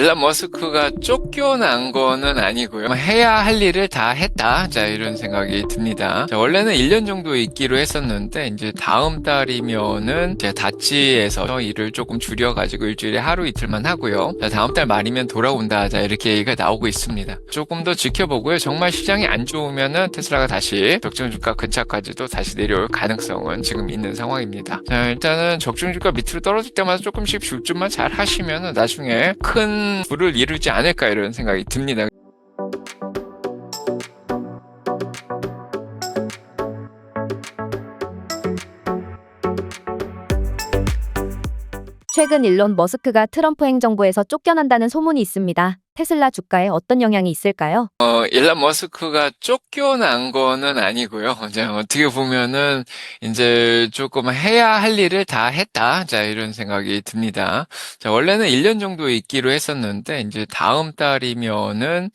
일론 머스크가 쫓겨난 거는 아니고요. 해야 할 일을 다 했다. 자, 이런 생각이 듭니다. 자, 원래는 1년 정도 있기로 했었는데, 이제 다음 달이면은 제가 다찌에서 일을 조금 줄여가지고 일주일에 하루 이틀만 하고요. 자, 다음 달 말이면 돌아온다. 자, 이렇게 얘기가 나오고 있습니다. 조금 더 지켜보고요. 정말 시장이 안 좋으면은 테슬라가 다시 적정주가 근처까지도 다시 내려올 가능성은 지금 있는 상황입니다. 자, 일단은 적정주가 밑으로 떨어질 때마다 조금씩 집중만 잘 하시면은 나중에 큰 부를 이루지 않을까 이런 생각이 듭니다. 최근 일론 머스크가 트럼프 행정부에서 쫓겨난다는 소문이 있습니다. 테슬라 주가에 어떤 영향이 있을까요? 일론 머스크가 쫓겨난 거는 아니고요. 이제 어떻게 보면은 이제 조금 해야 할 일을 다 했다. 자, 이런 생각이 듭니다. 자, 원래는 1년 정도 있기로 했었는데 이제 다음 달이면은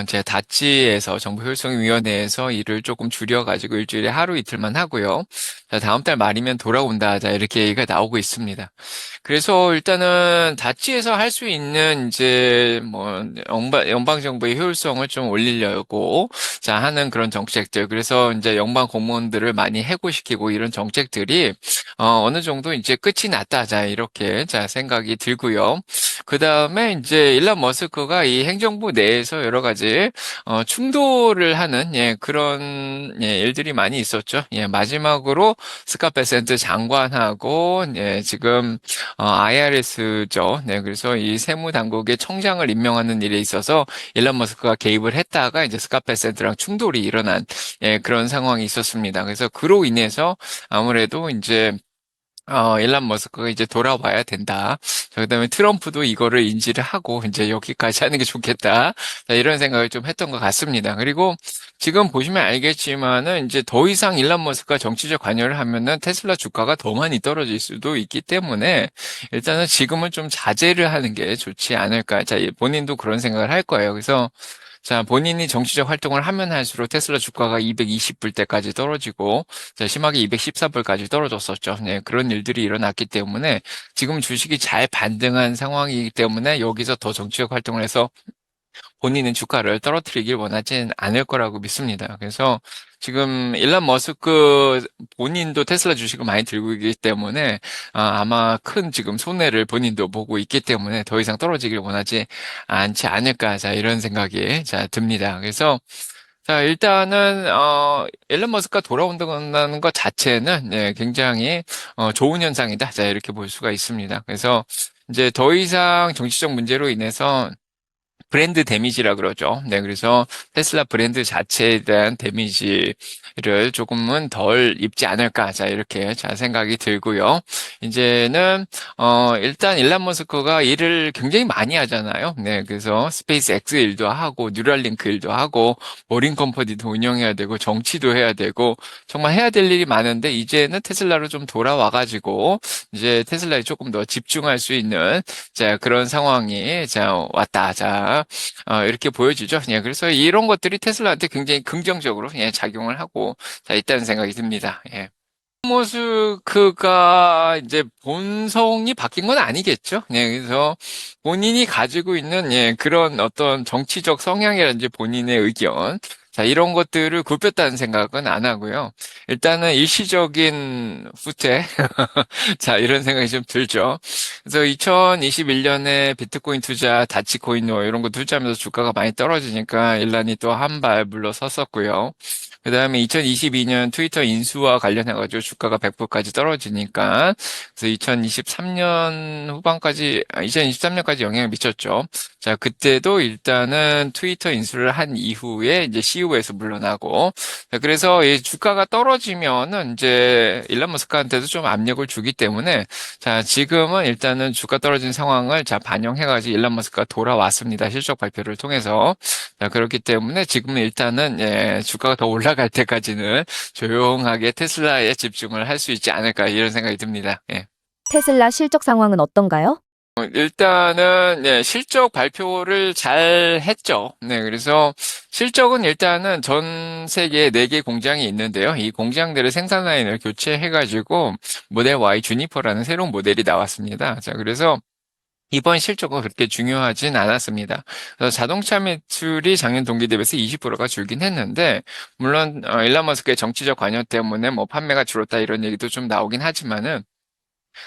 제가 다찌에서 정부효율성위원회에서 일을 조금 줄여가지고 일주일에 하루 이틀만 하고요. 자, 다음 달 말이면 돌아온다. 자, 이렇게 얘기가 나오고 있습니다. 그래서 일단은 다찌에서 할 수 있는 이제 뭐 연방 정부의 효율성을 좀 올리려고 자 하는 그런 정책들. 그래서 이제 연방 공무원들을 많이 해고시키고 이런 정책들이 어느 정도 이제 끝이 났다. 자, 이렇게 자 생각이 들고요. 그다음에 이제 일론 머스크가 이 행정부 내에서 여러 가지 충돌을 하는 그런 일들이 많이 있었죠. 마지막으로 스캇 베센트 장관하고 지금 IRS죠. 네, 그래서 이 세무당국의 청장을 임명하는 일에 있어서 일론 머스크가 개입을 했다가 이제 스캇 베센트랑 충돌이 일어난 그런 상황이 있었습니다. 그래서 그로 인해서 아무래도 이제 일론 머스크가 이제 돌아와야 된다. 자, 그다음에 트럼프도 이거를 인지를 하고 이제 여기까지 하는 게 좋겠다. 자, 이런 생각을 좀 했던 것 같습니다. 그리고 지금 보시면 알겠지만은 이제 더 이상 일론 머스크가 정치적 관여를 하면은 테슬라 주가가 더 많이 떨어질 수도 있기 때문에 일단은 지금은 좀 자제를 하는 게 좋지 않을까. 자, 본인도 그런 생각을 할 거예요. 그래서 자, 본인이 정치적 활동을 하면 할수록 테슬라 주가가 220불 때까지 떨어지고, 자, 심하게 214불까지 떨어졌었죠. 네, 그런 일들이 일어났기 때문에 지금 주식이 잘 반등한 상황이기 때문에 여기서 더 정치적 활동을 해서 본인은 주가를 떨어뜨리길 원하지는 않을 거라고 믿습니다. 그래서 지금 일론 머스크 본인도 테슬라 주식을 많이 들고 있기 때문에 아마 큰 지금 손해를 본인도 보고 있기 때문에 더 이상 떨어지길 원하지 않지 않을까. 자, 이런 생각이 자 듭니다. 그래서 자, 일단은 일론 머스크가 돌아온다는 것 자체는 굉장히 좋은 현상이다. 자, 이렇게 볼 수가 있습니다. 그래서 이제 더 이상 정치적 문제로 인해서 브랜드 데미지라 그러죠. 네, 그래서 테슬라 브랜드 자체에 대한 데미지를 조금은 덜 입지 않을까. 자, 이렇게 자 생각이 들고요. 이제는 일단 일론 머스크가 일을 굉장히 많이 하잖아요. 네, 그래서 스페이스 X 일도 하고 뉴럴링크 일도 하고 모린 컴퍼니도 운영해야 되고 정치도 해야 되고 정말 해야 될 일이 많은데 이제는 테슬라로 좀 돌아와가지고 이제 테슬라에 조금 더 집중할 수 있는 자 그런 상황이 자 왔다. 자 이렇게 보여지죠. 그래서 이런 것들이 테슬라한테 굉장히 긍정적으로 작용을 하고 자, 있다는 생각이 듭니다. 머스크가 이제 본성이 바뀐 건 아니겠죠. 그래서 본인이 가지고 있는 그런 어떤 정치적 성향이라든지 본인의 의견, 자, 이런 것들을 굽혔다는 생각은 안 하고요. 일단은 일시적인 후퇴, 자, 이런 생각이 좀 들죠. 그래서 2021년에 비트코인 투자, 다치코인 이런 거 투자하면서 주가가 많이 떨어지니까 일란이 또 한 발 물러섰었고요. 그 다음에 2022년 트위터 인수와 관련해가지고 주가가 100%까지 떨어지니까, 그래서 2023년 후반까지, 2023년까지 영향을 미쳤죠. 자, 그때도 일단은 트위터 인수를 한 이후에 이제 CEO에서 물러나고, 자, 그래서 이 주가가 떨어지면은 이제 일론 머스크한테도 좀 압력을 주기 때문에, 자, 지금은 일단은 주가 떨어진 상황을 자, 반영해가지고 일론 머스크가 돌아왔습니다. 실적 발표를 통해서. 자, 그렇기 때문에 지금은 일단은 주가가 더 올라갈 때까지는 조용하게 테슬라에 집중을 할 수 있지 않을까 이런 생각이 듭니다. 테슬라 실적 상황은 어떤가요? 일단은 실적 발표를 잘 했죠. 네, 그래서 실적은 일단은 전 세계에 4개 공장이 있는데요. 이 공장들의 생산 라인을 교체해가지고 모델 Y 주니퍼라는 새로운 모델이 나왔습니다. 자, 그래서 이번 실적은 그렇게 중요하진 않았습니다. 그래서 자동차 매출이 작년 동기 대비해서 20%가 줄긴 했는데, 물론 일론 머스크의 정치적 관여 때문에 뭐 판매가 줄었다 이런 얘기도 좀 나오긴 하지만은,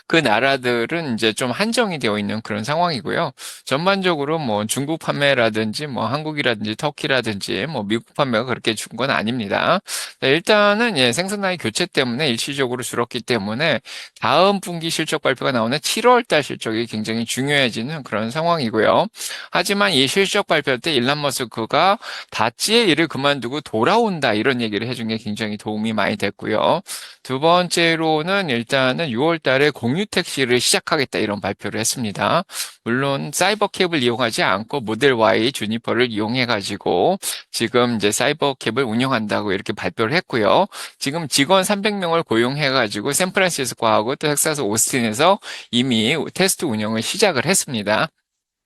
그 나라들은 이제 좀 한정이 되어 있는 그런 상황이고요. 전반적으로 뭐 중국 판매라든지 뭐 한국이라든지 터키라든지 뭐 미국 판매가 그렇게 준 건 아닙니다. 네, 일단은 예, 생산량의 교체 때문에 일시적으로 줄었기 때문에 다음 분기 실적 발표가 나오는 7월 달 실적이 굉장히 중요해지는 그런 상황이고요. 하지만 이 실적 발표 때 일론 머스크가 다찌의 일을 그만두고 돌아온다 이런 얘기를 해준 게 굉장히 도움이 많이 됐고요. 두 번째로는 일단은 6월 달에 공유 택시를 시작하겠다 이런 발표를 했습니다. 물론 사이버 캡을 이용하지 않고 모델 Y 주니퍼를 이용해 가지고 지금 이제 사이버 캡을 운영한다고 이렇게 발표를 했고요. 지금 직원 300명을 고용해 가지고 샌프란시스코하고 텍사스 오스틴에서 이미 테스트 운영을 시작을 했습니다.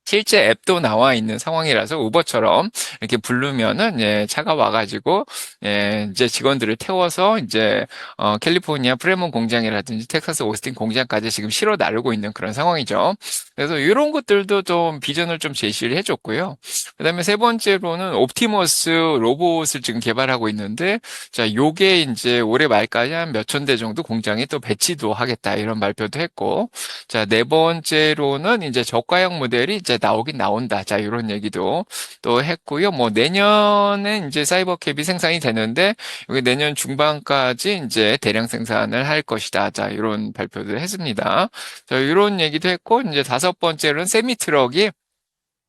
실제 앱도 나와 있는 상황이라서 우버처럼 이렇게 부르면은 예, 차가 와가지고 예, 이제 직원들을 태워서 이제 캘리포니아 프레몬 공장이라든지 텍사스 오스틴 공장까지 지금 실어 나르고 있는 그런 상황이죠. 그래서 이런 것들도 좀 비전을 좀 제시를 해줬고요. 그다음에 세 번째로는 옵티머스 로봇을 지금 개발하고 있는데 자, 요게 이제 올해 말까지 한 몇천 대 정도 공장에 또 배치도 하겠다 이런 발표도 했고 자, 네 번째로는 이제 저가형 모델이 이제 나오긴 나온다. 자, 이런 얘기도 또 했고요. 뭐 내년에 이제 사이버캡이 생산이 되는데 여기 내년 중반까지 이제 대량 생산을 할 것이다. 자, 이런 발표도 했습니다. 자, 이런 얘기도 했고 이제 다섯 번째로는 세미트럭이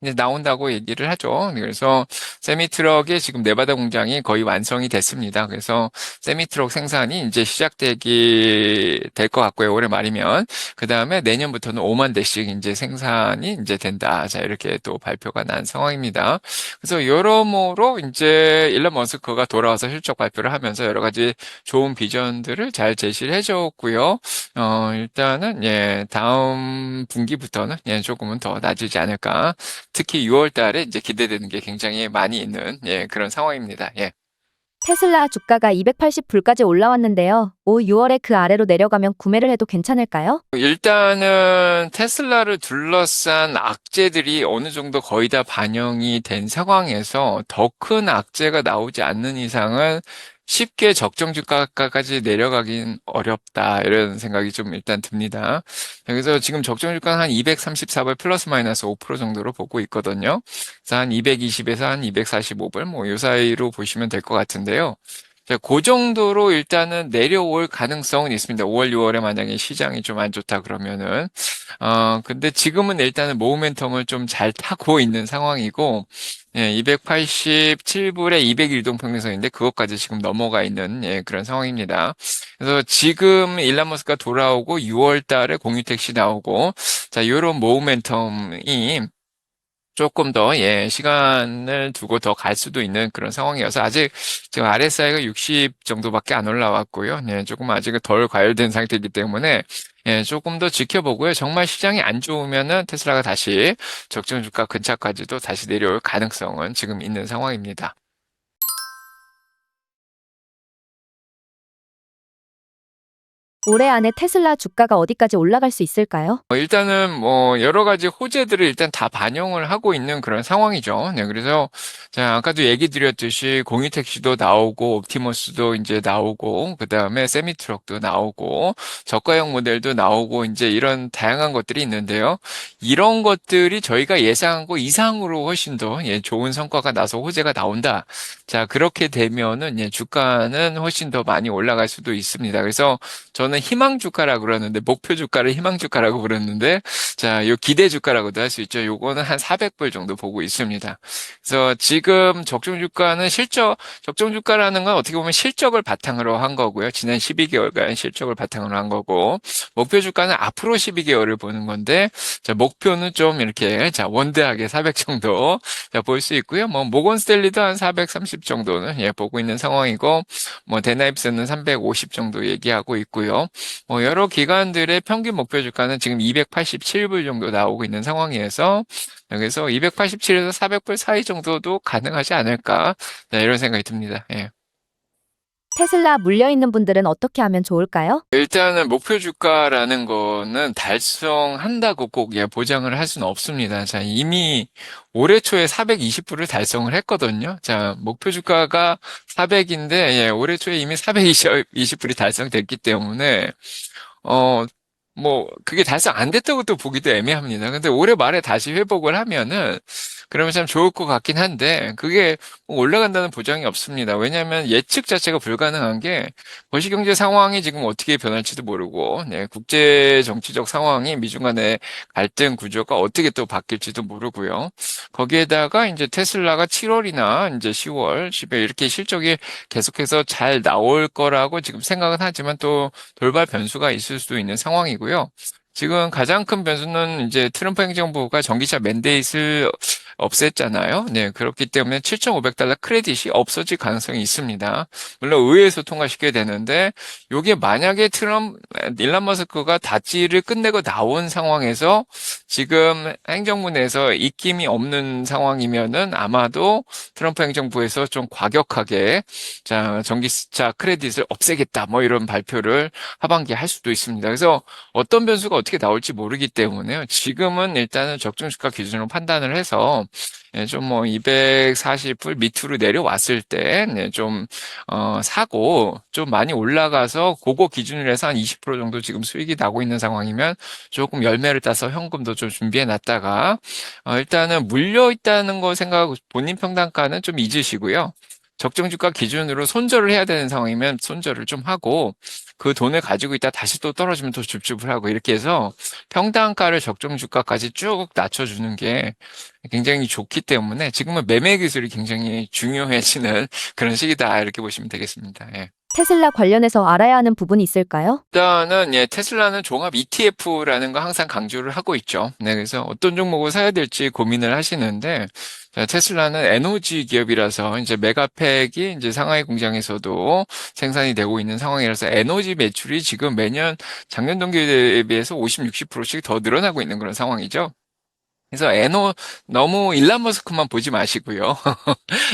이제 나온다고 얘기를 하죠. 그래서 세미트럭의 지금 네바다 공장이 거의 완성이 됐습니다. 그래서 세미트럭 생산이 이제 시작되기 될 것 같고요. 올해 말이면 그 다음에 내년부터는 5만 대씩 이제 생산이 이제 된다. 자 이렇게 또 발표가 난 상황입니다. 그래서 여러모로 이제 일론 머스크가 돌아와서 실적 발표를 하면서 여러 가지 좋은 비전들을 잘 제시를 해줬고요. 일단은 예 다음 분기부터는 예 조금은 더 나아지지 않을까. 특히 6월 달에 이제 기대되는 게 굉장히 많이 있는 예, 그런 상황입니다. 예. 테슬라 주가가 280불까지 올라왔는데요. 올 6월에 그 아래로 내려가면 구매를 해도 괜찮을까요? 일단은 테슬라를 둘러싼 악재들이 어느 정도 거의 다 반영이 된 상황에서 더 큰 악재가 나오지 않는 이상은 쉽게 적정 주가까지 내려가긴 어렵다. 이런 생각이 좀 일단 듭니다. 그래서 지금 적정 주가는 한 234불 플러스 마이너스 5% 정도로 보고 있거든요. 그래서 한 220에서 한 245불 뭐 요 사이로 보시면 될 것 같은데요. 자, 그 정도로 일단은 내려올 가능성은 있습니다. 5월, 6월에 만약에 시장이 좀 안 좋다 그러면은. 근데 지금은 일단은 모멘텀을 좀 잘 타고 있는 상황이고, 예, 287불에 200일동 평균선인데 그것까지 지금 넘어가 있는 예, 그런 상황입니다. 그래서 지금 일론 머스크가 돌아오고 6월 달에 공유 택시 나오고, 자, 요런 모멘텀이 조금 더, 예, 시간을 두고 더 갈 수도 있는 그런 상황이어서 아직 지금 RSI가 60 정도밖에 안 올라왔고요. 예, 조금 아직은 덜 과열된 상태이기 때문에 예, 조금 더 지켜보고요. 정말 시장이 안 좋으면은 테슬라가 다시 적정 주가 근처까지도 다시 내려올 가능성은 지금 있는 상황입니다. 올해 안에 테슬라 주가가 어디까지 올라갈 수 있을까요? 일단은 뭐 여러 가지 호재들을 일단 다 반영을 하고 있는 그런 상황이죠. 네, 그래서 자, 아까도 얘기 드렸듯이 공유 택시도 나오고 옵티머스도 이제 나오고 그다음에 세미트럭도 나오고 저가형 모델도 나오고 이제 이런 다양한 것들이 있는데요. 이런 것들이 저희가 예상한 거 이상으로 훨씬 더 예, 좋은 성과가 나서 호재가 나온다. 자, 그렇게 되면은 예, 주가는 훨씬 더 많이 올라갈 수도 있습니다. 그래서 저는 희망 주가라고 그러는데 목표 주가를 희망 주가라고 부르는데 자, 요 기대 주가라고도 할 수 있죠. 요거는 한 400불 정도 보고 있습니다. 그래서 지금 적정 주가는 적정 주가라는 건 어떻게 보면 실적을 바탕으로 한 거고요. 지난 12개월간 실적을 바탕으로 한 거고 목표 주가는 앞으로 12개월을 보는 건데 자, 목표는 좀 이렇게 자, 원대하게 400 정도 자, 볼 수 있고요. 뭐 모건 스탠리도 한 430 정도는 예, 보고 있는 상황이고 뭐 데나입스는 350 정도 얘기하고 있고요. 뭐 여러 기관들의 평균 목표 주가는 지금 287불 정도 나오고 있는 상황이어서 그래서 287에서 400불 사이 정도도 가능하지 않을까 네, 이런 생각이 듭니다. 예. 테슬라 물려있는 분들은 어떻게 하면 좋을까요? 일단은 목표 주가라는 거는 달성한다고 꼭 예, 보장을 할 수는 없습니다. 자, 이미 올해 초에 420불을 달성을 했거든요. 자, 목표 주가가 400인데, 예, 올해 초에 이미 420불이 달성됐기 때문에, 어, 뭐, 그게 달성 안 됐다고 또 보기도 애매합니다. 근데 올해 말에 다시 회복을 하면은, 그러면 참 좋을 것 같긴 한데, 그게 올라간다는 보장이 없습니다. 왜냐하면 예측 자체가 불가능한 게, 거시경제 상황이 지금 어떻게 변할지도 모르고, 네, 국제 정치적 상황이 미중 간의 갈등 구조가 어떻게 또 바뀔지도 모르고요. 거기에다가 이제 테슬라가 7월이나 이제 10월, 10월 이렇게 실적이 계속해서 잘 나올 거라고 지금 생각은 하지만 또 돌발 변수가 있을 수 있는 상황이고요. 지금 가장 큰 변수는 이제 트럼프 행정부가 전기차 맨데이트를 없앴잖아요. 네, 그렇기 때문에 7,500달러 크레딧이 없어질 가능성이 있습니다. 물론 의회에서 통과시켜야 되는데, 요게 만약에 일론 머스크가 다찌를 끝내고 나온 상황에서 지금 행정부 내에서 입김이 없는 상황이면은 아마도 트럼프 행정부에서 좀 과격하게 자, 전기차 크레딧을 없애겠다 뭐 이런 발표를 하반기에 할 수도 있습니다. 그래서 어떤 변수가 어떻게 나올지 모르기 때문에요. 지금은 일단은 적정주가 기준으로 판단을 해서 좀 뭐 240불 밑으로 내려왔을 때 좀 사고 좀 많이 올라가서 그거 기준으로 해서 한 20% 정도 지금 수익이 나고 있는 상황이면 조금 열매를 따서 현금도 좀 준비해 놨다가 일단은 물려 있다는 거 생각하고 본인 평단가는 좀 잊으시고요. 적정 주가 기준으로 손절을 해야 되는 상황이면 손절을 좀 하고 그 돈을 가지고 있다 다시 또 떨어지면 또 줍줍을 하고 이렇게 해서 평단가를 적정 주가까지 쭉 낮춰주는 게 굉장히 좋기 때문에 지금은 매매 기술이 굉장히 중요해지는 그런 시기다 이렇게 보시면 되겠습니다. 예. 테슬라 관련해서 알아야 하는 부분이 있을까요? 일단은 예, 테슬라는 종합 ETF라는 거 항상 강조를 하고 있죠. 네, 그래서 어떤 종목을 사야 될지 고민을 하시는데 자, 테슬라는 에너지 기업이라서 이제 메가팩이 이제 상하이 공장에서도 생산이 되고 있는 상황이라서 에너지 매출이 지금 매년 작년 동기에 대비해서 50, 60%씩 더 늘어나고 있는 그런 상황이죠. 그래서 너무 일론 머스크만 보지 마시고요.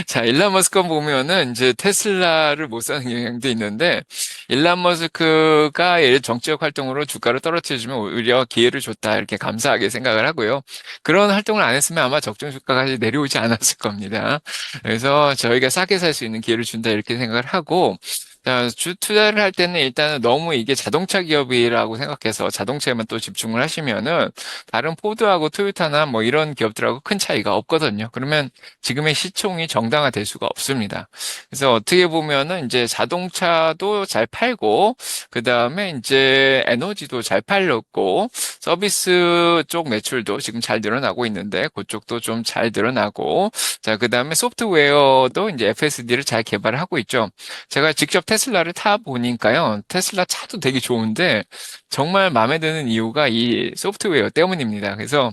자, 일론 머스크 보면은 이제 테슬라를 못 사는 경향도 있는데, 일론 머스크가 예를 정치적 활동으로 주가를 떨어뜨려주면 오히려 기회를 줬다. 이렇게 감사하게 생각을 하고요. 그런 활동을 안 했으면 아마 적정 주가까지 내려오지 않았을 겁니다. 그래서 저희가 싸게 살 수 있는 기회를 준다. 이렇게 생각을 하고, 자, 투자를 할 때는 일단은 너무 이게 자동차 기업이라고 생각해서 자동차에만 또 집중을 하시면은 다른 포드하고 토요타나 뭐 이런 기업들하고 큰 차이가 없거든요. 그러면 지금의 시총이 정당화될 수가 없습니다. 그래서 어떻게 보면은 이제 자동차도 잘 팔고, 그 다음에 이제 에너지도 잘 팔렸고, 서비스 쪽 매출도 지금 잘 늘어나고 있는데, 그쪽도 좀 잘 늘어나고, 자, 그 다음에 소프트웨어도 이제 FSD를 잘 개발하고 있죠. 제가 직접 테슬라를 타 보니까요, 테슬라 차도 되게 좋은데, 정말 마음에 드는 이유가 이 소프트웨어 때문입니다. 그래서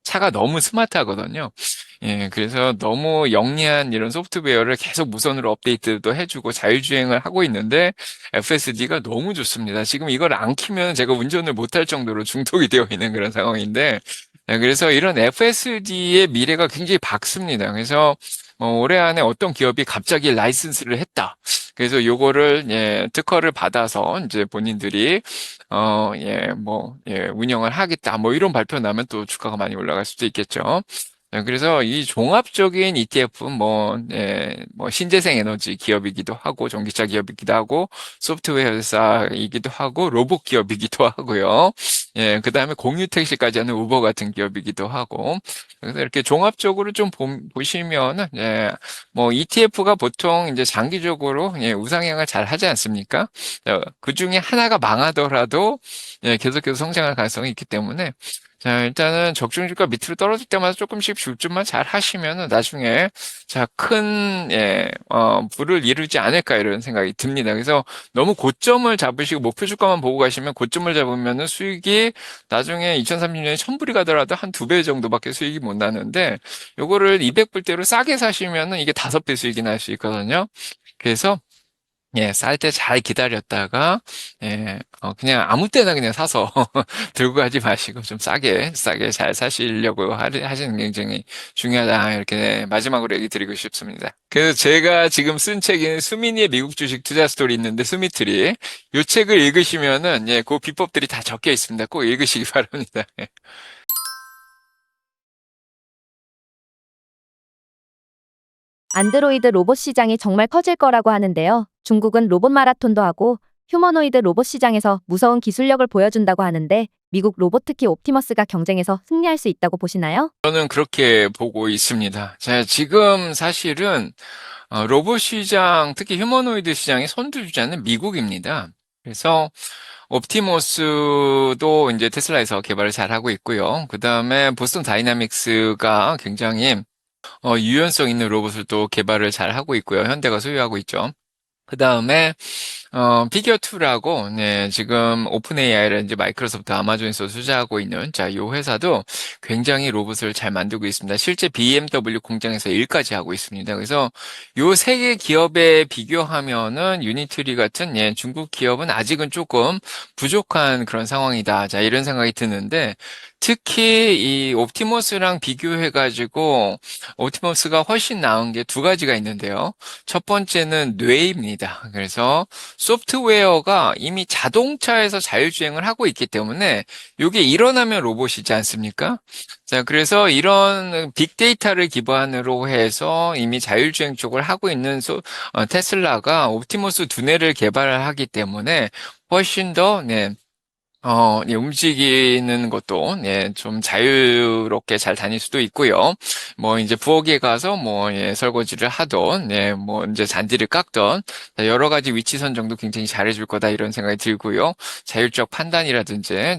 차가 너무 스마트하거든요. 예, 그래서 너무 영리한 이런 소프트웨어를 계속 무선으로 업데이트도 해주고 자율주행을 하고 있는데 FSD가 너무 좋습니다. 지금 이걸 안 키면 제가 운전을 못할 정도로 중독이 되어 있는 그런 상황인데 그래서 이런 FSD의 미래가 굉장히 밝습니다. 그래서 올해 안에 어떤 기업이 갑자기 라이선스를 했다. 그래서 요거를 예, 특허를 받아서 이제 본인들이 운영을 하겠다. 뭐 이런 발표 나면 또 주가가 많이 올라갈 수도 있겠죠. 그래서 이 종합적인 ETF는 뭐 신재생 에너지 기업이기도 하고 전기차 기업이기도 하고 소프트웨어 회사이기도 하고 로봇 기업이기도 하고요. 예, 그다음에 공유 택시까지 하는 우버 같은 기업이기도 하고. 그래서 이렇게 종합적으로 좀 보시면은 예, 뭐 ETF가 보통 이제 장기적으로 예, 우상향을 잘 하지 않습니까? 그 중에 하나가 망하더라도 예, 계속해서 성장할 가능성이 있기 때문에 자, 일단은 적중주가 밑으로 떨어질 때마다 조금씩 줄줄만 잘 하시면은 나중에 자, 부를 이루지 않을까 이런 생각이 듭니다. 그래서 너무 고점을 잡으시고 목표 주가만 보고 가시면 고점을 잡으면은 수익이 나중에 2030년에 1000불이 가더라도 한 2배 정도밖에 수익이 못 나는데 요거를 200불대로 싸게 사시면은 이게 5배 수익이 날 수 있거든요. 그래서 예, 쌀 때 잘 기다렸다가, 예, 그냥 아무 때나 그냥 사서 들고 가지 마시고 좀 싸게 잘 사시려고 하시는 게 굉장히 중요하다. 이렇게 마지막으로 얘기 드리고 싶습니다. 그래서 제가 지금 쓴 책인 수민이의 미국 주식 투자 스토리 있는데, 수미트리. 이 책을 읽으시면은, 예, 그 비법들이 다 적혀 있습니다. 꼭 읽으시기 바랍니다. 예. 안드로이드 로봇 시장이 정말 커질 거라고 하는데요. 중국은 로봇 마라톤도 하고 휴머노이드 로봇 시장에서 무서운 기술력을 보여준다고 하는데 미국 로봇 특히 옵티머스가 경쟁에서 승리할 수 있다고 보시나요? 저는 그렇게 보고 있습니다. 자, 지금 사실은 로봇 시장, 특히 휴머노이드 시장의 선두주자는 미국입니다. 그래서 옵티머스도 이제 테슬라에서 개발을 잘 하고 있고요. 그 다음에 보스턴 다이나믹스가 굉장히 유연성 있는 로봇을 또 개발을 잘 하고 있고요. 현대가 소유하고 있죠. 그 다음에 피겨2라고, 네, 지금 오픈 AI라든지 마이크로소프트, 아마존에서 투자하고 있는, 자, 요 회사도 굉장히 로봇을 잘 만들고 있습니다. 실제 BMW 공장에서 일까지 하고 있습니다. 그래서 요 세 개 기업에 비교하면은 유니트리 같은, 예, 중국 기업은 아직은 조금 부족한 그런 상황이다. 자, 이런 생각이 드는데, 특히 이 옵티머스랑 비교해가지고, 옵티머스가 훨씬 나은 게 두 가지가 있는데요. 첫 번째는 뇌입니다. 그래서 소프트웨어가 이미 자동차에서 자율주행을 하고 있기 때문에 이게 일어나면 로봇이지 않습니까? 자, 그래서 이런 빅데이터를 기반으로 해서 이미 자율주행 쪽을 하고 있는 테슬라가 옵티머스 두뇌를 개발을 하기 때문에 훨씬 더, 네, 예, 움직이는 것도, 예, 좀 자유롭게 잘 다닐 수도 있고요. 뭐, 이제 부엌에 가서 뭐, 예, 설거지를 하던, 예, 뭐, 이제 잔디를 깎던, 여러 가지 위치 선정도 굉장히 잘해줄 거다, 이런 생각이 들고요. 자율적 판단이라든지,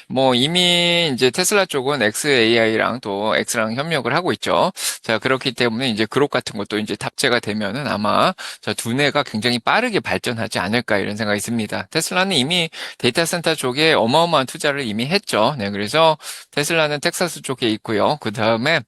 뭐, 이미 이제 테슬라 쪽은 XAI랑 또 X랑 협력을 하고 있죠. 자, 그렇기 때문에 이제 그룹 같은 것도 이제 탑재가 되면은 아마 저 두뇌가 굉장히 빠르게 발전하지 않을까, 이런 생각이 듭니다. 테슬라는 이미 데이터 센터 쪽에 어마어마한 투자를 이미 했죠. 네, 그래서 테슬라는 텍사스 쪽에 있고요. 그 다음에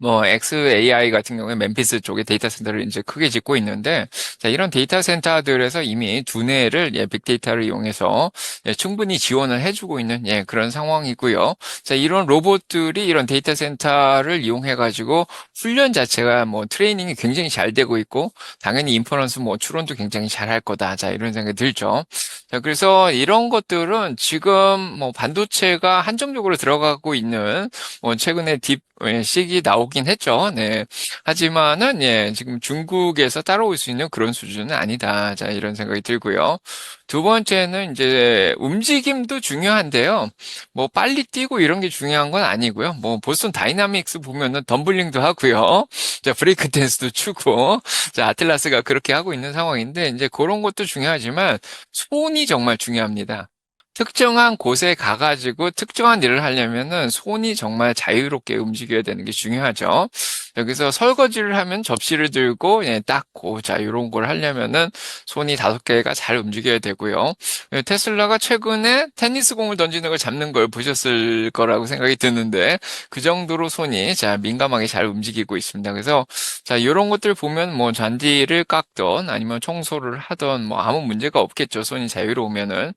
뭐 XAI 같은 경우에 멤피스 쪽에 데이터 센터를 이제 크게 짓고 있는데, 자, 이런 데이터 센터들에서 이미 두뇌를, 예, 빅데이터를 이용해서, 예, 충분히 지원을 해주고 있는, 예, 그런 상황이고요. 자, 이런 로봇들이 이런 데이터 센터를 이용해 가지고 훈련 자체가 뭐 트레이닝이 굉장히 잘 되고 있고, 당연히 인퍼런스 뭐 추론도 굉장히 잘 할 거다. 자, 이런 생각이 들죠. 자, 그래서 이런 것들은 지금 뭐 반도체가 한정적으로 들어가고 있는, 뭐 최근에 딥식이 나오긴 했죠. 네. 하지만은, 예, 지금 중국에서 따라올 수 있는 그런 수준은 아니다. 자, 이런 생각이 들고요. 두 번째는 이제 움직임도 중요한데요. 뭐 빨리 뛰고 이런 게 중요한 건 아니고요. 뭐 보스턴 다이나믹스 보면은 덤블링도 하고요. 자, 브레이크 댄스도 추고. 자, 아틀라스가 그렇게 하고 있는 상황인데 이제 그런 것도 중요하지만 손이 정말 중요합니다. 특정한 곳에 가가지고 특정한 일을 하려면은 손이 정말 자유롭게 움직여야 되는 게 중요하죠. 여기서 설거지를 하면 접시를 들고, 예, 닦고, 자, 이런 걸 하려면은 손이 다섯 개가 잘 움직여야 되고요. 예, 테슬라가 최근에 테니스 공을 던지는 걸 잡는 걸 보셨을 거라고 생각이 드는데, 그 정도로 손이, 자, 민감하게 잘 움직이고 있습니다. 그래서, 자, 이런 것들 보면 뭐 잔디를 깎던 아니면 청소를 하던 뭐 아무 문제가 없겠죠. 손이 자유로우면은.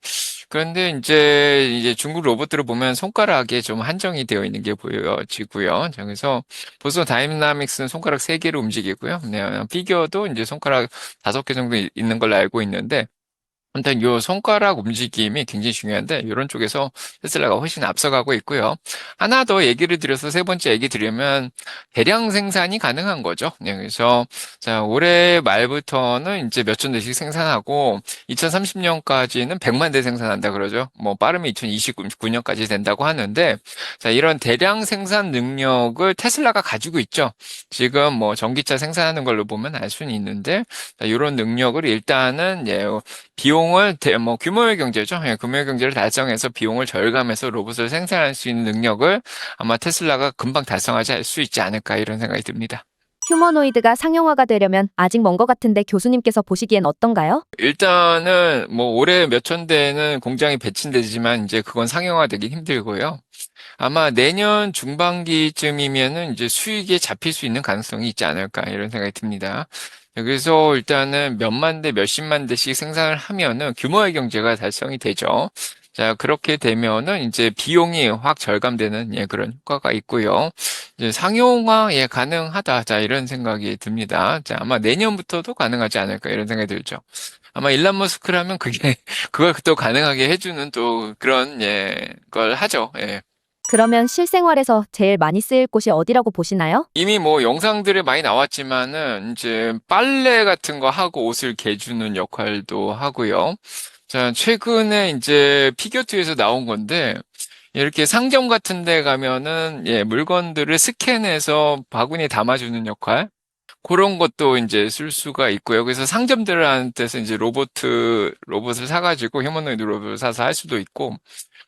그런데 이제 중국 로봇들을 보면 손가락에 좀 한정이 되어 있는 게 보여지고요. 자, 그래서 보스 다이나믹스는 손가락 세개를 움직이고요. 네, 피겨도 이제 손가락 다섯 개 정도 있는 걸로 알고 있는데, 아무튼 요 손가락 움직임이 굉장히 중요한데 이런 쪽에서 테슬라가 훨씬 앞서가고 있고요. 하나 더 얘기를 드려서 세 번째 얘기 드리면 대량 생산이 가능한 거죠. 네, 그래서 자, 올해 말부터는 이제 몇 천 대씩 생산하고 2030년까지는 100만 대 생산한다 그러죠. 뭐 빠르면 2029년까지 된다고 하는데, 자, 이런 대량 생산 능력을 테슬라가 가지고 있죠. 지금 뭐 전기차 생산하는 걸로 보면 알 수는 있는데, 자, 이런 능력을 일단은, 예, 비용을 뭐 규모의 경제죠. 예, 규모의 경제를 달성해서 비용을 절감해서 로봇을 생산할 수 있는 능력을 아마 테슬라가 금방 달성하지 할 수 있지 않을까, 이런 생각이 듭니다. 휴머노이드가 상용화가 되려면 아직 먼 것 같은데 교수님께서 보시기엔 어떤가요? 일단은 뭐 올해 몇 천 대는 공장이 배치되지만 이제 그건 상용화되기 힘들고요. 아마 내년 중반기쯤이면은 이제 수익에 잡힐 수 있는 가능성이 있지 않을까, 이런 생각이 듭니다. 여기서 일단은 몇만 대, 몇십만 대씩 생산을 하면은 규모의 경제가 달성이 되죠. 자, 그렇게 되면은 이제 비용이 확 절감되는 그런 효과가 있고요. 이제 상용화 가능하다. 자, 이런 생각이 듭니다. 자, 아마 내년부터도 가능하지 않을까 이런 생각이 들죠. 아마 일론 머스크라면 그게 그걸 또 가능하게 해주는 또 그런 걸 하죠. 예. 그러면 실생활에서 제일 많이 쓰일 곳이 어디라고 보시나요? 이미 뭐 영상들에 많이 나왔지만은 이제 빨래 같은 거 하고 옷을 개주는 역할도 하고요. 자, 최근에 이제 피겨투에서 나온 건데 이렇게 상점 같은 데 가면은 물건들을 스캔해서 바구니에 담아주는 역할 그런 것도 이제 쓸 수가 있고요. 그래서 상점들한테서 이제 로봇을 사가지고 휴머노이드 로봇을 사서 할 수도 있고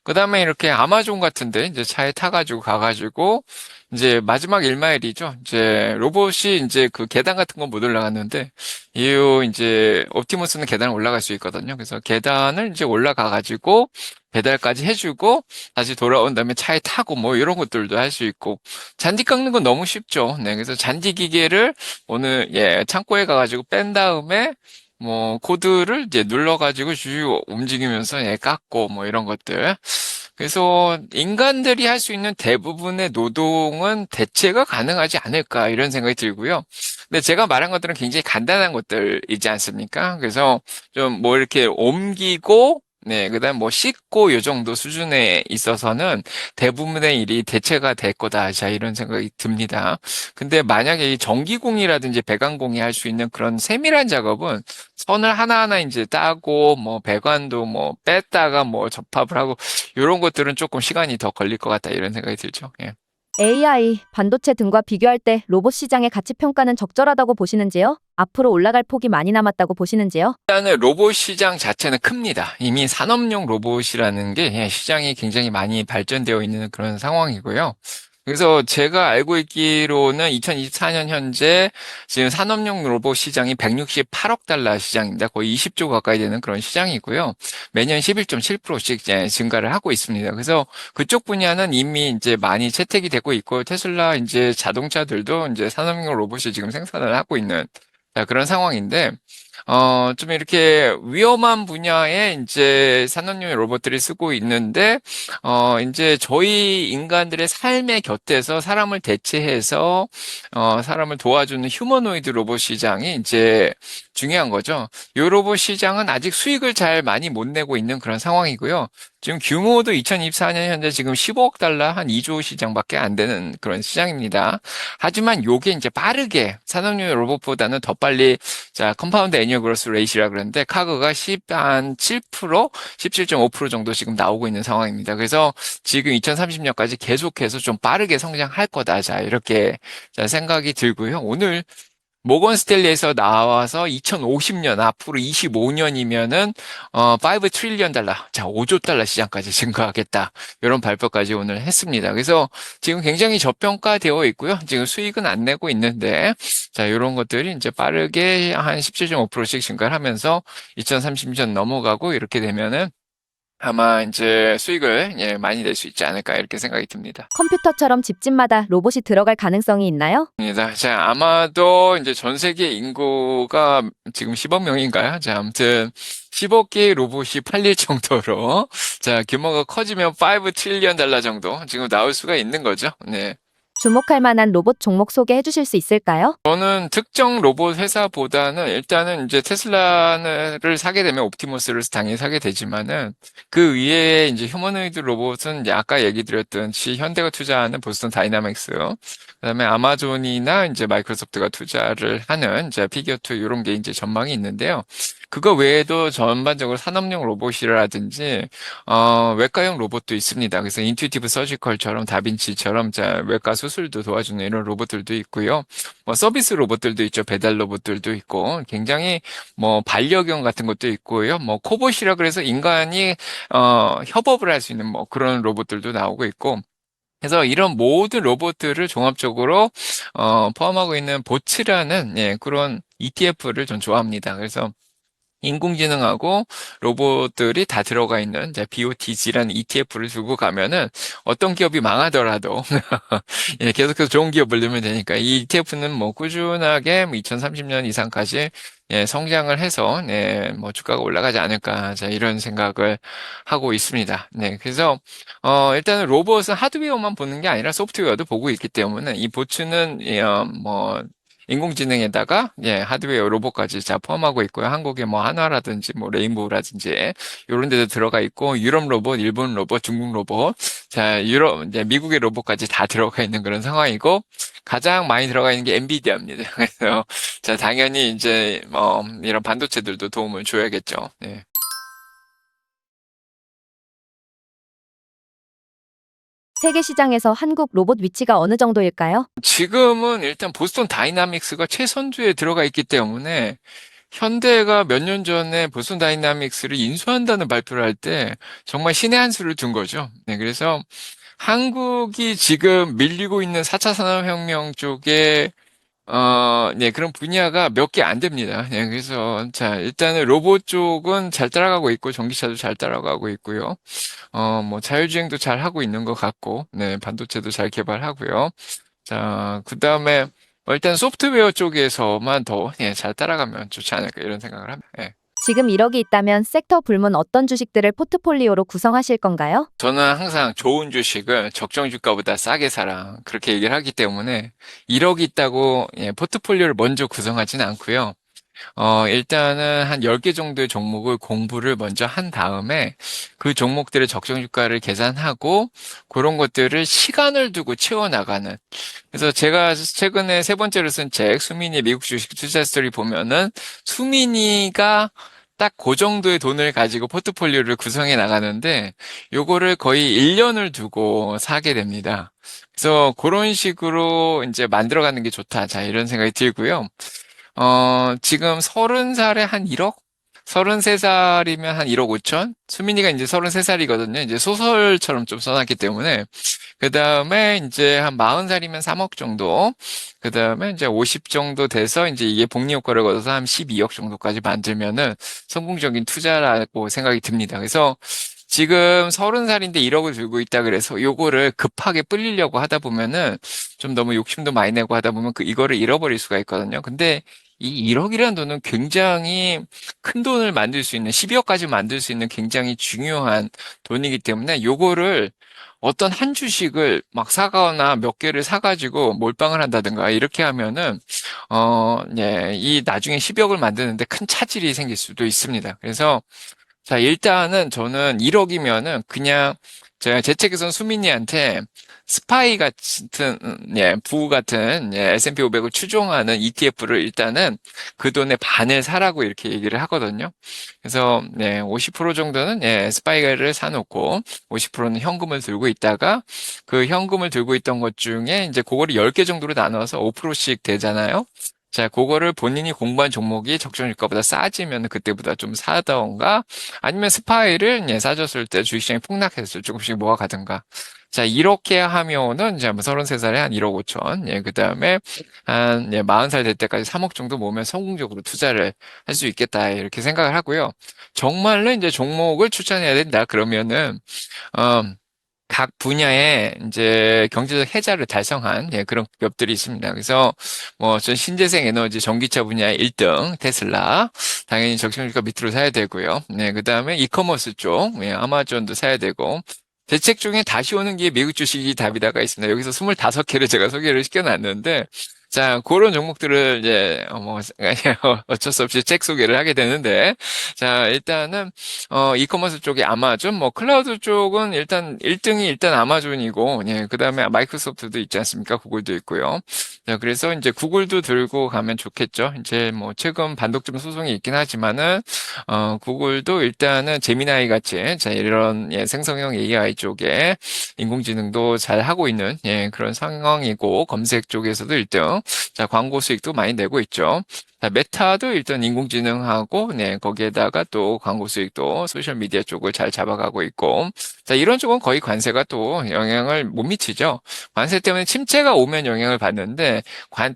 그다음에 이렇게 아마존 같은데 이제 차에 타가지고 가가지고 이제 마지막 1마일이죠. 이제 로봇이 이제 그 계단 같은 건 못 올라갔는데 이후 이제 옵티머스는 계단을 올라갈 수 있거든요. 그래서 계단을 이제 올라가가지고 배달까지 해주고 다시 돌아온 다음에 차에 타고 뭐 이런 것들도 할 수 있고 잔디 깎는 건 너무 쉽죠. 네, 그래서 잔디 기계를 오늘 창고에 가가지고 뺀 다음에 뭐 코드를 이제 눌러가지고 쭉 움직이면서 깎고 뭐 이런 것들. 그래서 인간들이 할 수 있는 대부분의 노동은 대체가 가능하지 않을까 이런 생각이 들고요. 근데 제가 말한 것들은 굉장히 간단한 것들이지 않습니까? 그래서 좀 뭐 이렇게 옮기고 그다음 뭐 씻고 요 정도 수준에 있어서는 대부분의 일이 대체가 될 거다. 자, 이런 생각이 듭니다. 근데 만약에 이 전기공이라든지 배관공이 할 수 있는 그런 세밀한 작업은 선을 하나하나 이제 따고 뭐 배관도 뭐 뺐다가 뭐 접합을 하고 이런 것들은 조금 시간이 더 걸릴 것 같다 이런 생각이 들죠. 예. AI, 반도체 등과 비교할 때 로봇 시장의 가치 평가는 적절하다고 보시는지요? 앞으로 올라갈 폭이 많이 남았다고 보시는지요? 일단은 로봇 시장 자체는 큽니다. 이미 산업용 로봇이라는 게 시장이 굉장히 많이 발전되어 있는 그런 상황이고요. 그래서 제가 알고 있기로는 2024년 현재 지금 산업용 로봇 시장이 168억 달러 시장입니다. 거의 20조 가까이 되는 그런 시장이고요. 매년 11.7%씩 증가를 하고 있습니다. 그래서 그쪽 분야는 이미 이제 많이 채택이 되고 있고 테슬라 이제 자동차들도 이제 산업용 로봇이 지금 생산을 하고 있는 그런 상황인데 좀 이렇게 위험한 분야에 이제 산업용 로봇들이 쓰고 있는데, 이제 저희 인간들의 삶의 곁에서 사람을 대체해서, 사람을 도와주는 휴머노이드 로봇 시장이 이제 중요한 거죠. 이 로봇 시장은 아직 수익을 잘 많이 못 내고 있는 그런 상황이고요. 지금 규모도 2024년 현재 지금 15억 달러 한 2조 시장밖에 안 되는 그런 시장입니다. 하지만 요게 이제 빠르게 산업용 로봇보다는 더 빨리 자, 컴파운드 애니얼 그로스 레이시라 그러는데 카그가 10한 7%, 17.5% 정도 지금 나오고 있는 상황입니다. 그래서 지금 2030년까지 계속해서 좀 빠르게 성장할 거다. 자, 이렇게 자, 생각이 들고요. 오늘 모건 스탠리에서 나와서 2050년 앞으로 25년이면은 5 트릴리언 달러, 자 5조 달러 시장까지 증가하겠다. 이런 발표까지 오늘 했습니다. 그래서 지금 굉장히 저평가되어 있고요. 지금 수익은 안 내고 있는데 자 이런 것들이 이제 빠르게 한 17.5%씩 증가를 하면서 2030년 넘어가고 이렇게 되면은 아마 이제 수익을 많이 낼 수 있지 않을까 이렇게 생각이 듭니다. 컴퓨터처럼 집집마다 로봇이 들어갈 가능성이 있나요? 자, 아마도 이제 전 세계 인구가 지금 10억 명인가요? 자, 아무튼 10억 개의 로봇이 팔릴 정도로 자, 규모가 커지면 5 트릴리언 달러 정도 지금 나올 수가 있는 거죠. 네. 주목할 만한 로봇 종목 소개해 주실 수 있을까요? 저는 특정 로봇 회사보다는 일단은 이제 테슬라를 사게 되면 옵티머스를 당연히 사게 되지만은 그 위에 이제 휴머노이드 로봇은 이제 아까 얘기 드렸던 현대가 투자하는 보스턴 다이나믹스, 그다음에 아마존이나 이제 마이크로소프트가 투자를 하는 이제 피겨투 이런 게 이제 전망이 있는데요. 그거 외에도 전반적으로 산업용 로봇이라든지 외과용 로봇도 있습니다. 그래서 인투이티브 서지컬처럼 다빈치처럼 자 외과 수술도 도와주는 이런 로봇들도 있고요. 뭐 서비스 로봇들도 있죠. 배달 로봇들도 있고 굉장히 뭐 반려견 같은 것도 있고요. 뭐 코봇이라 그래서 인간이 협업을 할 수 있는 뭐 그런 로봇들도 나오고 있고 그래서 이런 모든 로봇들을 종합적으로 포함하고 있는 보츠라는 그런 ETF를 전 좋아합니다. 그래서 인공지능하고 로봇들이 다 들어가 있는 이제 BOTG라는 ETF를 두고 가면은 어떤 기업이 망하더라도 예, 계속해서 좋은 기업을 넣으면 되니까 이 ETF는 뭐 꾸준하게 2030년 이상까지 예, 성장을 해서 네, 뭐 주가가 올라가지 않을까 자, 이런 생각을 하고 있습니다. 네, 그래서 일단은 로봇은 하드웨어만 보는 게 아니라 소프트웨어도 보고 있기 때문에 이 보츠는 예, 뭐 인공지능에다가 예, 하드웨어 로봇까지 자 포함하고 있고요. 한국의 뭐 한화라든지 뭐 레인보우라든지 이런 데도 들어가 있고 유럽 로봇, 일본 로봇, 중국 로봇, 자 유럽 이제 미국의 로봇까지 다 들어가 있는 그런 상황이고 가장 많이 들어가 있는 게 엔비디아입니다. 그래서 자 당연히 이제 이런 반도체들도 도움을 줘야겠죠. 네. 세계 시장에서 한국 로봇 위치가 어느 정도일까요? 지금은 일단 보스턴 다이나믹스가 최선두에 들어가 있기 때문에 현대가 몇 년 전에 보스턴 다이나믹스를 인수한다는 발표를 할 때 정말 신의 한 수를 둔 거죠. 네, 그래서 한국이 지금 밀리고 있는 4차 산업혁명 쪽에 네, 그런 분야가 몇 개 안 됩니다. 네, 그래서 자, 일단은 로봇 쪽은 잘 따라가고 있고 전기차도 잘 따라가고 있고요. 뭐 자율주행도 잘 하고 있는 것 같고, 네, 반도체도 잘 개발하고요. 자, 그 다음에 일단 소프트웨어 쪽에서만 더, 예, 잘 따라가면 좋지 않을까 이런 생각을 합니다. 예. 지금 1억이 있다면 섹터 불문 어떤 주식들을 포트폴리오로 구성하실 건가요? 저는 항상 좋은 주식을 적정 주가보다 싸게 사라. 그렇게 얘기를 하기 때문에 1억이 있다고 예, 포트폴리오를 먼저 구성하지는 않고요. 일단은 한 10개 정도의 종목을 공부를 먼저 한 다음에 그 종목들의 적정 주가를 계산하고 그런 것들을 시간을 두고 채워나가는. 그래서 제가 최근에 세 번째로 쓴 책, 수민이 미국 주식 투자 스토리 보면은 수민이가 딱 그 정도의 돈을 가지고 포트폴리오를 구성해 나가는데 요거를 거의 1년을 두고 사게 됩니다. 그래서 그런 식으로 이제 만들어가는 게 좋다. 자, 이런 생각이 들고요. 지금 30살에 한 1억? 33살이면 한 1억 5천? 수민이가 이제 33살이거든요. 이제 소설처럼 좀 써놨기 때문에. 그 다음에 이제 한 40살이면 3억 정도. 그 다음에 이제 50 정도 돼서 이제 이게 복리효과를 거둬서 한 12억 정도까지 만들면은 성공적인 투자라고 생각이 듭니다. 그래서 지금 30살인데 1억을 들고 있다 그래서 요거를 급하게 불리려고 하다 보면은 좀 너무 욕심도 많이 내고 하다 보면 이거를 잃어버릴 수가 있거든요. 근데 이 1억이라는 돈은 굉장히 큰 돈을 만들 수 있는 12억까지 만들 수 있는 굉장히 중요한 돈이기 때문에 요거를 어떤 한 주식을 막 사거나 몇 개를 사가지고 몰빵을 한다든가 이렇게 하면은 예, 이 나중에 10억을 만드는데 큰 차질이 생길 수도 있습니다. 그래서 자, 일단은 저는 1억이면은 그냥 제가 제 책에서는 수민이한테 스파이 같은, 예, 부 같은, 예, S&P 500을 추종하는 ETF를 일단은 그 돈의 반을 사라고 이렇게 얘기를 하거든요. 그래서, 네, 50% 정도는, 예, 스파이를 사놓고 50%는 현금을 들고 있다가 그 현금을 들고 있던 것 중에 이제 그거를 10개 정도로 나눠서 5%씩 되잖아요. 자, 그거를 본인이 공부한 종목이 적정 주가보다 싸지면 그때보다 좀 사던가 아니면 스파이를 예, 싸졌을 때 주식시장이 폭락했을 때 조금씩 모아가든가. 자, 이렇게 하면은 이제 뭐 33살에 한 1억 5천. 예, 그다음에 한 예, 40살 될 때까지 3억 정도 모으면 성공적으로 투자를 할 수 있겠다. 이렇게 생각을 하고요. 정말로 이제 종목을 추천해야 된다. 그러면은 어, 각 분야에 이제 경제적 해자를 달성한 예, 그런 기업들이 있습니다. 그래서 뭐 전 신재생 에너지 전기차 분야의 1등 테슬라 당연히 적정주가 밑으로 사야 되고요. 네, 그다음에 이커머스 쪽 예, 아마존도 사야 되고 대책 중에 다시 오는 게 미국 주식이 답이다가 있습니다. 여기서 25개를 제가 소개를 시켜놨는데 자, 그런 종목들을 이제 뭐 어쩔 수 없이 책 소개를 하게 되는데 자, 일단은 이커머스 쪽에 아마존, 뭐 클라우드 쪽은 일단 1등이 일단 아마존이고, 예, 그다음에 마이크로소프트도 있지 않습니까? 구글도 있고요. 자, 그래서 이제 구글도 들고 가면 좋겠죠. 이제 뭐 최근 반독점 소송이 있긴 하지만은 구글도 일단은 제미나이 같이 자, 이런 예, 생성형 AI 쪽에 인공지능도 잘 하고 있는 예, 그런 상황이고 검색 쪽에서도 1등. 자, 광고 수익도 많이 내고 있죠. 자, 메타도 일단 인공지능하고, 네, 거기에다가 또 광고 수익도 소셜미디어 쪽을 잘 잡아가고 있고, 자, 이런 쪽은 거의 관세가 또 영향을 못 미치죠. 관세 때문에 침체가 오면 영향을 받는데,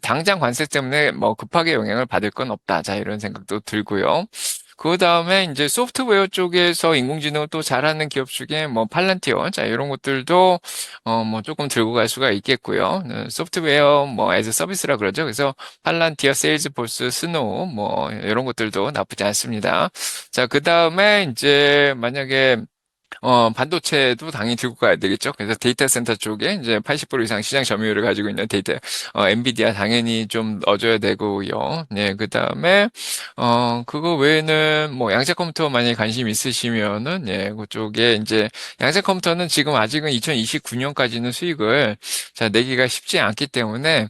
당장 관세 때문에 뭐 급하게 영향을 받을 건 없다. 자, 이런 생각도 들고요. 그 다음에 이제 소프트웨어 쪽에서 인공지능을 또 잘하는 기업 중에 뭐 팔란티어, 자, 이런 것들도 뭐 조금 들고 갈 수가 있겠고요. 소프트웨어 뭐 에즈 서비스라 그러죠. 그래서 팔란티어, 세일즈포스, 스노우 뭐 이런 것들도 나쁘지 않습니다. 자, 그 다음에 이제 만약에 반도체도 당연히 들고 가야 되겠죠. 그래서 데이터 센터 쪽에 이제 80% 이상 시장 점유율을 가지고 있는 엔비디아 당연히 좀 넣어줘야 되고요. 네, 그 다음에, 그거 외에는 뭐 양자 컴퓨터 만약에 관심 있으시면은, 예, 그쪽에 이제 양자 컴퓨터는 지금 아직은 2029년까지는 수익을 자, 내기가 쉽지 않기 때문에,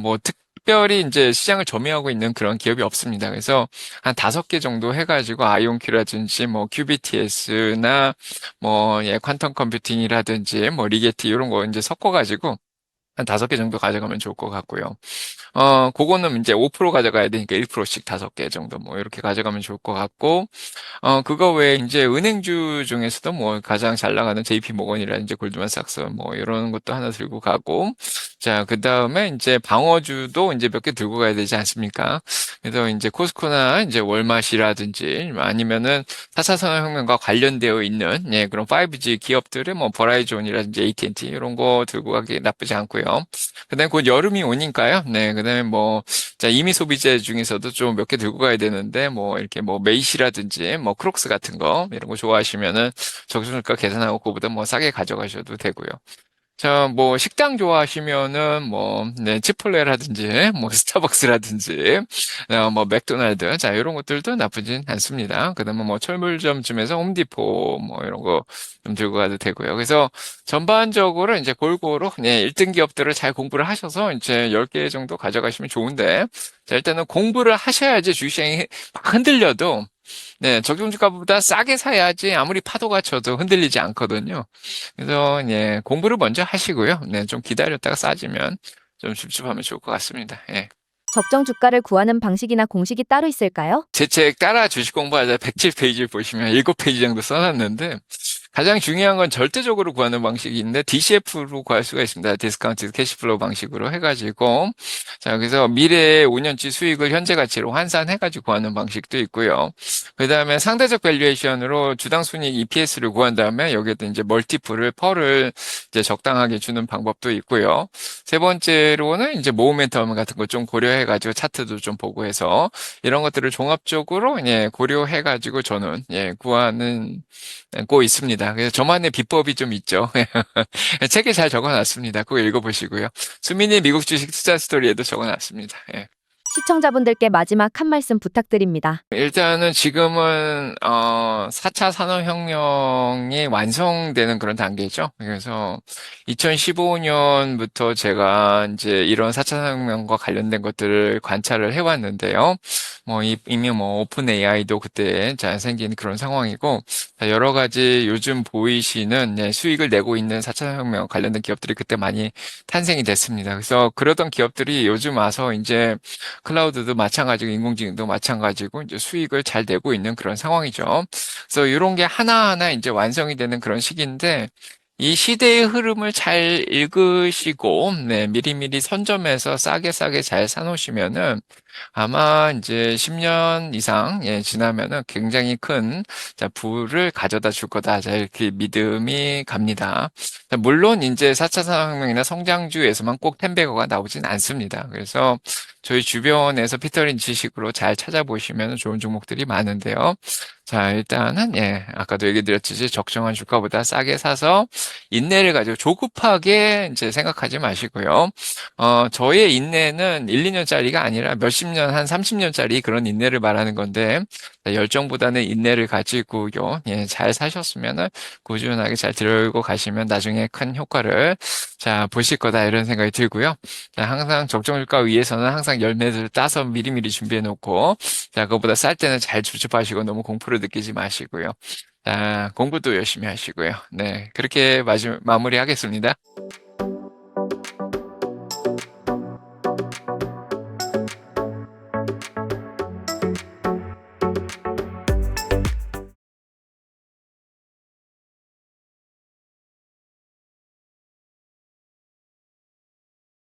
뭐 특별히 이제 시장을 점유하고 있는 그런 기업이 없습니다. 그래서 한 5개 정도 해가지고 아이온큐라든지 뭐 QBTS나 뭐 예, 퀀텀 컴퓨팅이라든지 뭐 리게티 이런 거 이제 섞어가지고 한 5개 정도 가져가면 좋을 것 같고요. 그거는 이제 5% 가져가야 되니까 1%씩 5개 정도 뭐 이렇게 가져가면 좋을 것 같고, 그거 외에 이제 은행주 중에서도 뭐 가장 잘 나가는 JP 모건이라든지 골드만삭스 뭐 이런 것도 하나 들고 가고, 자, 그 다음에 이제 방어주도 이제 몇 개 들고 가야 되지 않습니까? 그래서 이제 코스코나 이제 월마시라든지 아니면은 4차 산업혁명과 관련되어 있는 예, 그런 5G 기업들의 뭐 버라이존이라든지 AT&T 이런 거 들고 가기 나쁘지 않고요. 그다음에 곧 여름이 오니까요. 네, 그다음에 뭐 자, 이미 소비재 중에서도 좀 몇 개 들고 가야 되는데 뭐 이렇게 뭐 메이시라든지 뭐 크록스 같은 거 이런 거 좋아하시면은 적정주가 계산하고 그거보다 뭐 싸게 가져가셔도 되고요. 자, 뭐, 식당 좋아하시면은, 뭐, 네, 치폴레라든지, 뭐, 스타벅스라든지, 뭐, 맥도날드, 자, 이런 것들도 나쁘진 않습니다. 그 다음에 뭐, 철물점쯤에서 홈디포, 뭐, 이런 거 좀 들고 가도 되고요. 그래서 전반적으로 이제 골고루, 네, 1등 기업들을 잘 공부를 하셔서 이제 10개 정도 가져가시면 좋은데, 자, 일단은 공부를 하셔야지 주식시장이 막 흔들려도, 네, 적정주가보다 싸게 사야지 아무리 파도가 쳐도 흔들리지 않거든요. 그래서 예, 공부를 먼저 하시고요. 네, 좀 기다렸다가 싸지면 좀 줍줍하면 좋을 것 같습니다. 예. 적정 주가를 구하는 방식이나 공식이 따로 있을까요? 제 책 따라 주식 공부하자 107페이지를 보시면 7페이지 정도 써놨는데 가장 중요한 건 절대적으로 구하는 방식이 있는데 DCF로 구할 수가 있습니다. 디스카운티드 캐시플로우 방식으로 해가지고 자 그래서 미래의 5년치 수익을 현재 가치로 환산해가지고 구하는 방식도 있고요. 그 다음에 상대적 밸류에이션으로 주당 순이익 EPS를 구한 다음에 여기에도 이제 멀티플을 펄을 이제 적당하게 주는 방법도 있고요. 세 번째로는 이제 모멘텀 같은 거 좀 고려해가지고 차트도 좀 보고 해서 이런 것들을 종합적으로 예, 고려해가지고 저는 예, 구하는 고 있습니다. 그래서 저만의 비법이 좀 있죠. 책에 잘 적어놨습니다. 그거 읽어보시고요. 수민의 미국 주식 투자 스토리에도 적어놨습니다. 예. 시청자분들께 마지막 한 말씀 부탁드립니다. 일단은 지금은 4차 산업혁명이 완성되는 그런 단계죠. 그래서 2015년부터 제가 이제 이런 4차 산업혁명과 관련된 것들을 관찰을 해왔는데요. 뭐 이미 뭐 오픈 AI도 그때 잘 생긴 그런 상황이고 여러 가지 요즘 보이시는 예, 수익을 내고 있는 4차 산업혁명 관련된 기업들이 그때 많이 탄생이 됐습니다. 그래서 그러던 기업들이 요즘 와서 이제 클라우드도 마찬가지고 인공지능도 마찬가지고 이제 수익을 잘 내고 있는 그런 상황이죠. 그래서 이런 게 하나하나 이제 완성이 되는 그런 시기인데 이 시대의 흐름을 잘 읽으시고 네, 미리미리 선점해서 싸게 싸게 잘 사놓으시면은 아마 이제 10년 이상 예, 지나면은 굉장히 큰 자, 부를 가져다 줄 거다. 자, 이렇게 믿음이 갑니다. 자, 물론 이제 4차 산업혁명이나 성장주에서만 꼭 텐베거가 나오진 않습니다. 그래서 저희 주변에서 피터린 지식으로 잘 찾아보시면 좋은 종목들이 많은데요. 자, 일단은, 예, 아까도 얘기 드렸듯이 적정한 주가보다 싸게 사서 인내를 가지고 조급하게 이제 생각하지 마시고요. 저의 인내는 1, 2년짜리가 아니라 몇십 년, 한 30년짜리 그런 인내를 말하는 건데, 열정보다는 인내를 가지고요, 예, 잘 사셨으면은 꾸준하게 잘 들고 가시면 나중에 큰 효과를 자, 보실 거다 이런 생각이 들고요. 자, 항상 적정 주가 위에서는 항상 열매들을 따서 미리미리 준비해 놓고, 자, 그거보다 쌀 때는 잘 주춤하시고 너무 공포를 느끼지 마시고요. 자, 공부도 열심히 하시고요. 네, 그렇게 마무리하겠습니다.